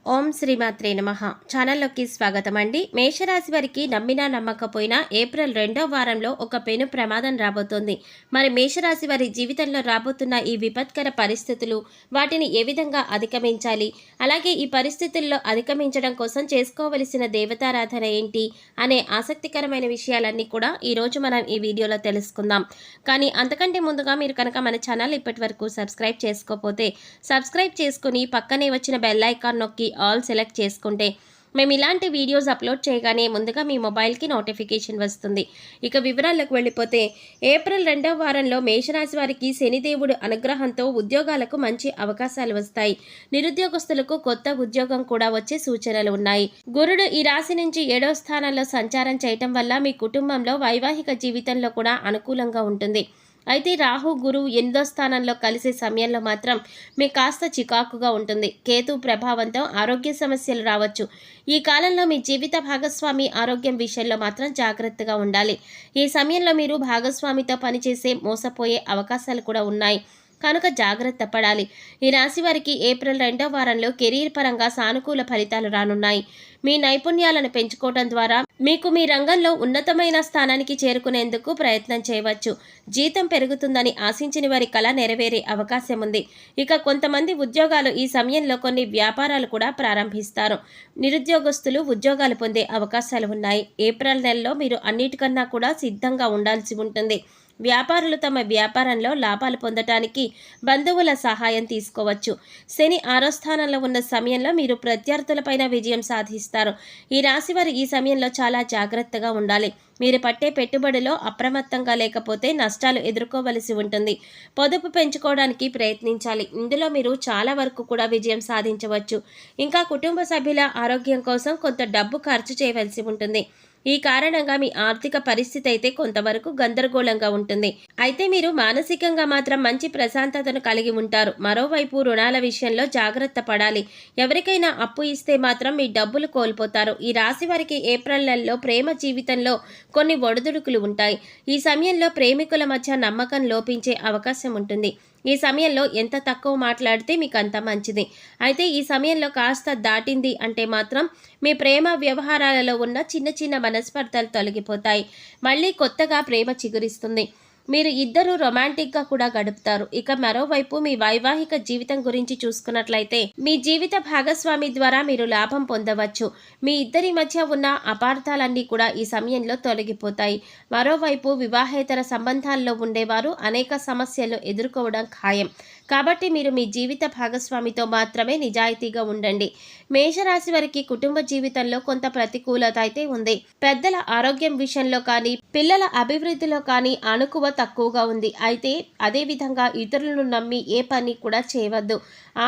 ఓం శ్రీమాత్రే నమః. ఛానల్లోకి స్వాగతం అండి. మేషరాశి వారికి నమ్మినా నమ్మకపోయినా ఏప్రిల్ 2వ వారంలో ఒక పెను ప్రమాదం రాబోతోంది. మరి మేషరాశి వారి జీవితంలో రాబోతున్న ఈ విపత్కర పరిస్థితులు, వాటిని ఏ విధంగా అధిగమించాలి, అలాగే ఈ పరిస్థితుల్లో అధిగమించడం కోసం చేసుకోవలసిన దేవతారాధన ఏంటి అనే ఆసక్తికరమైన విషయాలన్నీ కూడా ఈరోజు మనం ఈ వీడియోలో తెలుసుకుందాం. కానీ అంతకంటే ముందుగా మీరు కనుక మన ఛానల్ ఇప్పటి వరకు సబ్స్క్రైబ్ చేసుకోకపోతే సబ్స్క్రైబ్ చేసుకుని పక్కనే వచ్చిన బెల్ ఐకాన్ నొక్కి ఆల్ సెలెక్ట్ చేసుకుంటే మేము ఇలాంటి వీడియోస్ అప్లోడ్ చేయగానే ముందుగా మీ మొబైల్కి నోటిఫికేషన్ వస్తుంది. ఇక వివరాలకు వెళ్ళిపోతే ఏప్రిల్ 2వ వారంలో మేషరాశి వారికి శనిదేవుడు అనుగ్రహంతో ఉద్యోగాలకు మంచి అవకాశాలు వస్తాయి. నిరుద్యోగస్తులకు కొత్త ఉద్యోగం కూడా వచ్చే సూచనలు ఉన్నాయి. గురుడు ఈ రాశి నుంచి 7వ స్థానంలో సంచారం చేయటం వల్ల మీ కుటుంబంలో వైవాహిక జీవితంలో కూడా అనుకూలంగా ఉంటుంది. అయితే రాహు గురువు 8వ స్థానంలో కలిసే సమయంలో మాత్రం మీకు కాస్త చికాకుగా ఉంటుంది. కేతు ప్రభావంతో ఆరోగ్య సమస్యలు రావచ్చు. ఈ కాలంలో మీ జీవిత భాగస్వామి ఆరోగ్యం విషయంలో మాత్రం జాగ్రత్తగా ఉండాలి. ఈ సమయంలో మీరు భాగస్వామితో పనిచేసే మోసపోయే అవకాశాలు కూడా ఉన్నాయి కనుక జాగ్రత్త పడాలి. ఈ రాశి వారికి ఏప్రిల్ 2వ వారంలో కెరీర్ పరంగా సానుకూల ఫలితాలు రానున్నాయి. మీ నైపుణ్యాలను పెంచుకోవడం ద్వారా మీకు మీ రంగంలో ఉన్నతమైన స్థానానికి చేరుకునేందుకు ప్రయత్నం చేయవచ్చు. జీతం పెరుగుతుందని ఆశించిన వారి కళ నెరవేరే అవకాశం ఉంది. ఇక కొంతమంది ఉద్యోగాలు ఈ సమయంలో కొన్ని వ్యాపారాలు కూడా ప్రారంభిస్తారు. నిరుద్యోగస్తులు ఉద్యోగాలు పొందే అవకాశాలు ఉన్నాయి. ఏప్రిల్ నెలలో మీరు అన్నిటికన్నా కూడా సిద్ధంగా ఉండాల్సి ఉంటుంది. వ్యాపారులు తమ వ్యాపారంలో లాభాలు పొందటానికి బంధువుల సహాయం తీసుకోవచ్చు. శని 6వ స్థానంలో ఉన్న సమయంలో మీరు ప్రత్యర్థులపైన విజయం సాధిస్తారు. ఈ రాశి వారు ఈ సమయంలో చాలా జాగ్రత్తగా ఉండాలి. మీరు పట్టే పెట్టుబడిలో అప్రమత్తంగా లేకపోతే నష్టాలు ఎదుర్కోవలసి ఉంటుంది. పొదుపు పెంచుకోవడానికి ప్రయత్నించాలి. ఇందులో మీరు చాలా వరకు కూడా విజయం సాధించవచ్చు. ఇంకా కుటుంబ సభ్యుల ఆరోగ్యం కోసం కొంత డబ్బు ఖర్చు చేయవలసి ఉంటుంది. ఈ కారణంగా మీ ఆర్థిక పరిస్థితి అయితే కొంతవరకు గందరగోళంగా ఉంటుంది. అయితే మీరు మానసికంగా మాత్రం మంచి ప్రశాంతతను కలిగి ఉంటారు. మరోవైపు రుణాల విషయంలో జాగ్రత్త పడాలి. ఎవరికైనా అప్పు ఇస్తే మాత్రం మీ డబ్బులు కోల్పోతారు. ఈ రాశి వారికి ఏప్రిల్ నెలలో ప్రేమ జీవితంలో కొన్ని ఒడిదుడుకులు ఉంటాయి. ఈ సమయంలో ప్రేమికుల మధ్య నమ్మకం లోపించే అవకాశం ఉంటుంది. ఈ సమయంలో ఎంత తక్కువ మాట్లాడితే మీకు అంత మంచిది. అయితే ఈ సమయంలో కాస్త దాటింది అంటే మాత్రం మీ ప్రేమ వ్యవహారాలలో ఉన్న చిన్న చిన్న మనస్పర్ధలు తొలగిపోతాయి. మళ్ళీ కొత్తగా ప్రేమ చిగురిస్తుంది. మీరు ఇద్దరు రొమాంటిక్గా కూడా గడుపుతారు. ఇక మరోవైపు మీ వైవాహిక జీవితం గురించి చూసుకున్నట్లయితే మీ జీవిత భాగస్వామి ద్వారా మీరు లాభం పొందవచ్చు. మీ ఇద్దరి మధ్య ఉన్న అపార్థాలన్నీ కూడా ఈ సమయంలో తొలగిపోతాయి. మరోవైపు వివాహేతర సంబంధాల్లో ఉండేవారు అనేక సమస్యలు ఎదుర్కోవడం ఖాయం. కాబట్టి మీరు మీ జీవిత భాగస్వామితో మాత్రమే నిజాయితీగా ఉండండి. మేషరాశి వారికి కుటుంబ జీవితంలో కొంత ప్రతికూలత అయితే ఉంది. పెద్దల ఆరోగ్యం విషయంలో కానీ పిల్లల అభివృద్ధిలో కానీ అనుకువ తక్కువగా ఉంది. అయితే అదేవిధంగా ఇతరులను నమ్మి ఏ పని కూడా చేయవద్దు.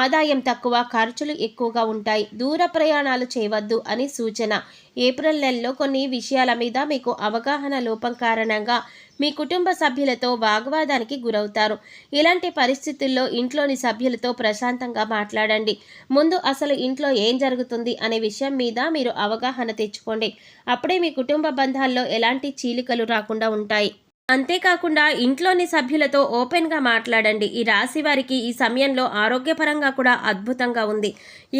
ఆదాయం తక్కువ, ఖర్చులు ఎక్కువగా ఉంటాయి. దూర ప్రయాణాలు చేయవద్దు అని సూచన. ఏప్రిల్ నెలలో కొన్ని విషయాల మీద మీకు అవగాహన లోపం కారణంగా మీ కుటుంబ సభ్యులతో వాగ్వాదానికి గురవుతారు. ఇలాంటి పరిస్థితుల్లో ఇంట్లోని సభ్యులతో ప్రశాంతంగా మాట్లాడండి. ముందు అసలు ఇంట్లో ఏం జరుగుతుంది అనే విషయం మీద మీరు అవగాహన తెచ్చుకోండి. అప్పుడే మీ కుటుంబ బంధాల్లో ఎలాంటి చీలికలు రాకుండా ఉంటాయి. అంతేకాకుండా ఇంట్లోని సభ్యులతో ఓపెన్గా మాట్లాడండి. ఈ రాశి వారికి ఈ సమయంలో ఆరోగ్యపరంగా కూడా అద్భుతంగా ఉంది.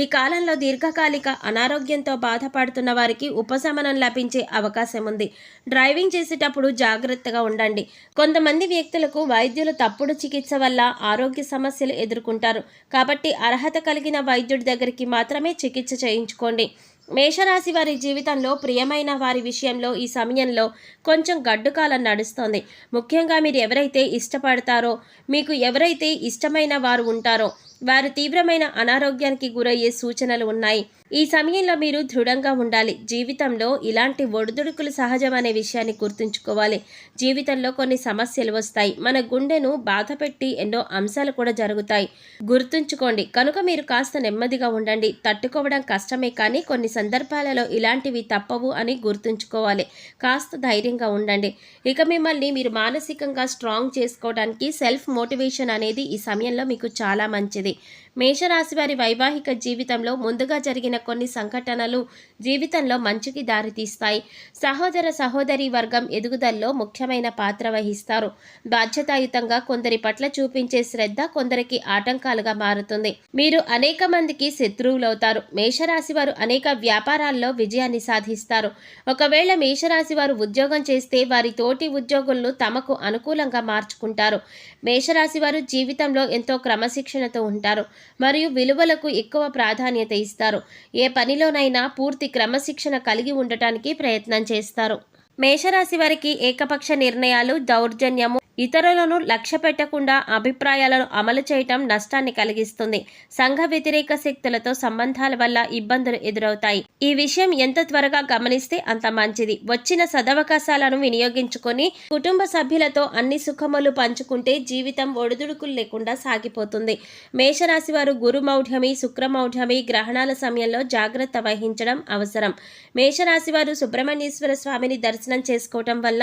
ఈ కాలంలో దీర్ఘకాలిక అనారోగ్యంతో బాధపడుతున్న వారికి ఉపశమనం లభించే అవకాశం ఉంది. డ్రైవింగ్ చేసేటప్పుడు జాగ్రత్తగా ఉండండి. కొంతమంది వ్యక్తులకు వైద్యులు తప్పుడు చికిత్స వల్ల ఆరోగ్య సమస్యలు ఎదుర్కొంటారు. కాబట్టి అర్హత కలిగిన వైద్యుడి దగ్గరికి మాత్రమే చికిత్స చేయించుకోండి. మేషరాశి వారి జీవితంలో ప్రియమైన వారి విషయంలో ఈ సమయంలో కొంచెం గడ్డుకాలం నడుస్తోంది. ముఖ్యంగా మీరు ఎవరైతే ఇష్టపడతారో, మీకు ఎవరైతే ఇష్టమైన వారు ఉంటారో వారు తీవ్రమైన అనారోగ్యానికి గురయ్యే సూచనలు ఉన్నాయి. ఈ సమయంలో మీరు దృఢంగా ఉండాలి. జీవితంలో ఇలాంటి ఒడిదుడుకులు సహజమనే విషయాన్ని గుర్తుంచుకోవాలి. జీవితంలో కొన్ని సమస్యలు వస్తాయి. మన గుండెను బాధపెట్టి ఎన్నో అంశాలు కూడా జరుగుతాయి. గుర్తుంచుకోండి. కనుక మీరు కాస్త నెమ్మదిగా ఉండండి. తట్టుకోవడం కష్టమే, కానీ కొన్ని సందర్భాలలో ఇలాంటివి తప్పవు అని గుర్తుంచుకోవాలి. కాస్త ధైర్యంగా ఉండండి. ఇక మిమ్మల్ని మీరు మానసికంగా స్ట్రాంగ్ చేసుకోవడానికి సెల్ఫ్ మోటివేషన్ అనేది ఈ సమయంలో మీకు చాలా మంచిది. మేషరాశి వారి వైవాహిక జీవితంలో ముందుగా జరిగిన కొన్ని సంఘటనలు జీవితంలో మంచికి దారితీస్తాయి. సహోదర సహోదరి వర్గం ఎదుగుదలలో ముఖ్యమైన పాత్ర వహిస్తారు. బాధ్యతాయుతంగా కొందరి పట్ల చూపించే శ్రద్ధ కొందరికి ఆటంకాలుగా మారుతుంది. మీరు అనేక మందికి శత్రువులవుతారు. మేషరాశి వారు అనేక వ్యాపారాల్లో విజయాన్ని సాధిస్తారు. ఒకవేళ మేషరాశి వారు ఉద్యోగం చేస్తే వారి తోటి ఉద్యోగులను తమకు అనుకూలంగా మార్చుకుంటారు. మేషరాశి వారు జీవితంలో ఎంతో క్రమశిక్షణతో ఉంటారు మరియు విలువలకు ఎక్కువ ప్రాధాన్యత ఇస్తారు. ఏ పనిలోనైనా పూర్తి క్రమశిక్షణ కలిగి ఉండటానికి ప్రయత్నం చేస్తారు. మేషరాశి వారికి ఏకపక్ష నిర్ణయాలు, దౌర్జన్యము, ఇతరులను లక్ష్య పెట్టకుండా అభిప్రాయాలను అమలు చేయటం నష్టాన్ని కలిగిస్తుంది. సంఘ వ్యతిరేక శక్తులతో సంబంధాల వల్ల ఇబ్బందులు ఎదురవుతాయి. ఈ విషయం ఎంత త్వరగా గమనిస్తే అంత మంచిది. వచ్చిన సదవకాశాలను వినియోగించుకొని కుటుంబ సభ్యులతో అన్ని సుఖములు పంచుకుంటే జీవితం ఒడిదుడుకులు లేకుండా సాగిపోతుంది. మేషరాశి వారు గురుమౌఢ్యమి, శుక్రమౌఢ్యమి గ్రహణాల సమయంలో జాగ్రత్త వహించడం అవసరం. మేషరాశి వారు సుబ్రహ్మణ్యేశ్వర స్వామిని దర్శనం చేసుకోవటం వల్ల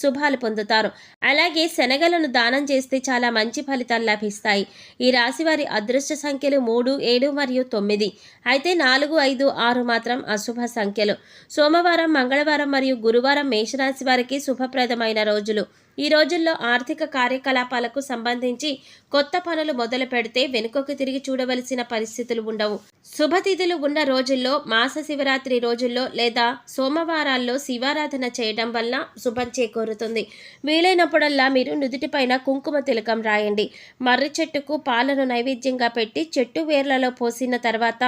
శుభాలు పొందుతారు. అలాగే శనగలను దానం చేస్తే చాలా మంచి ఫలితాలు లభిస్తాయి. ఈ రాశి వారి అదృష్ట సంఖ్యలు 3, 7 మరియు 9. అయితే 4, 5, 6 మాత్రం అశుభ సంఖ్యలు. సోమవారం, మంగళవారం మరియు గురువారం మేషరాశి వారికి శుభప్రదమైన రోజులు. ఈ రోజుల్లో ఆర్థిక కార్యకలాపాలకు సంబంధించి కొత్త పనులు మొదలు పెడితే వెనుకకు తిరిగి చూడవలసిన పరిస్థితులు ఉండవు. శుభతిథులు ఉన్న రోజుల్లో, మాస శివరాత్రి రోజుల్లో లేదా సోమవారాల్లో శివారాధన చేయడం వల్ల శుభం చేకూరుతుంది. వీలైనప్పుడల్లా మీరు నుదుటిపైన కుంకుమ తిలకం రాయండి. మర్రి చెట్టుకు పాలను నైవేద్యంగా పెట్టి చెట్టు వేర్లలో పోసిన తర్వాత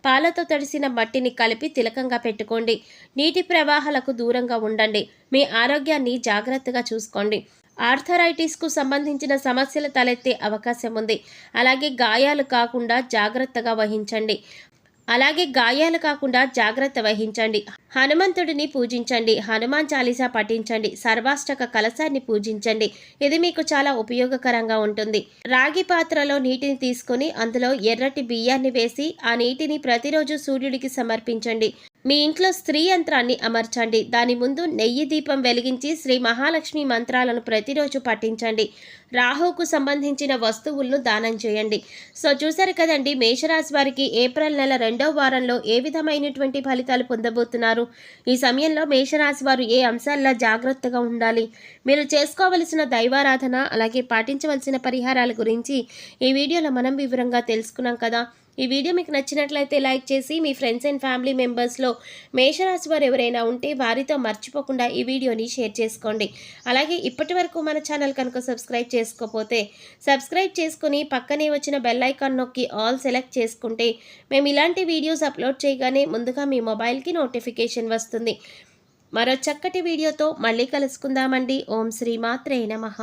పాలతో తడిసిన మట్టిని కలిపి తిలకంగా పెట్టుకోండి. నీటి ప్రవాహాలకు దూరంగా ఉండండి. మీ ఆరోగ్యాన్ని జాగ్రత్తగా చూసుకోండి. ఆర్థరైటిస్కు సంబంధించిన సమస్యలు తలెత్తే అవకాశం ఉంది. అలాగే గాయాలు కాకుండా జాగ్రత్త వహించండి. హనుమంతుడిని పూజించండి. హనుమాన్ చాలీసా పఠించండి. సర్వాష్టక కలశాన్ని పూజించండి. ఇది మీకు చాలా ఉపయోగకరంగా ఉంటుంది. రాగి పాత్రలో నీటిని తీసుకొని అందులో ఎర్రటి బియ్యాన్ని వేసి ఆ నీటిని ప్రతిరోజు సూర్యుడికి సమర్పించండి. మీ ఇంట్లో స్త్రీ యంత్రాన్ని అమర్చండి. దాని ముందు నెయ్యి దీపం వెలిగించి శ్రీ మహాలక్ష్మి మంత్రాలను ప్రతిరోజు పఠించండి. రాహుకు సంబంధించిన వస్తువులను దానం చేయండి. సో చూసారు కదండి, మేషరాశి వారికి ఏప్రిల్ నెల 2వ వారంలో ఏ విధమైనటువంటి ఫలితాలు పొందబోతున్నారు. ఈ సమయంలో మేషరాశి వారు ఏ అంశాల్లో జాగ్రత్తగా ఉండాలి, మీరు చేసుకోవలసిన దైవారాధన అలాగే పాటించవలసిన పరిహారాల గురించి ఈ వీడియోలో మనం వివరంగా తెలుసుకున్నాం కదా. ఈ వీడియో మీకు నచ్చినట్లయితే లైక్ చేసి మీ ఫ్రెండ్స్ అండ్ ఫ్యామిలీ మెంబర్స్లో మేషరాశి వారు ఎవరైనా ఉంటే వారితో మర్చిపోకుండా ఈ వీడియోని షేర్ చేసుకోండి. అలాగే ఇప్పటి వరకు మన ఛానల్ కనుక సబ్స్క్రైబ్ చేసుకోకపోతే సబ్స్క్రైబ్ చేసుకుని పక్కనే వచ్చిన బెల్ ఐకాన్ నొక్కి ఆల్ సెలెక్ట్ చేసుకుంటే మేము ఇలాంటి వీడియోస్ అప్లోడ్ చేయగానే ముందుగా మీ మొబైల్కి నోటిఫికేషన్ వస్తుంది. మరో చక్కటి వీడియోతో మళ్ళీ కలుసుకుందామండి. ఓం శ్రీ మాత్రే నమః.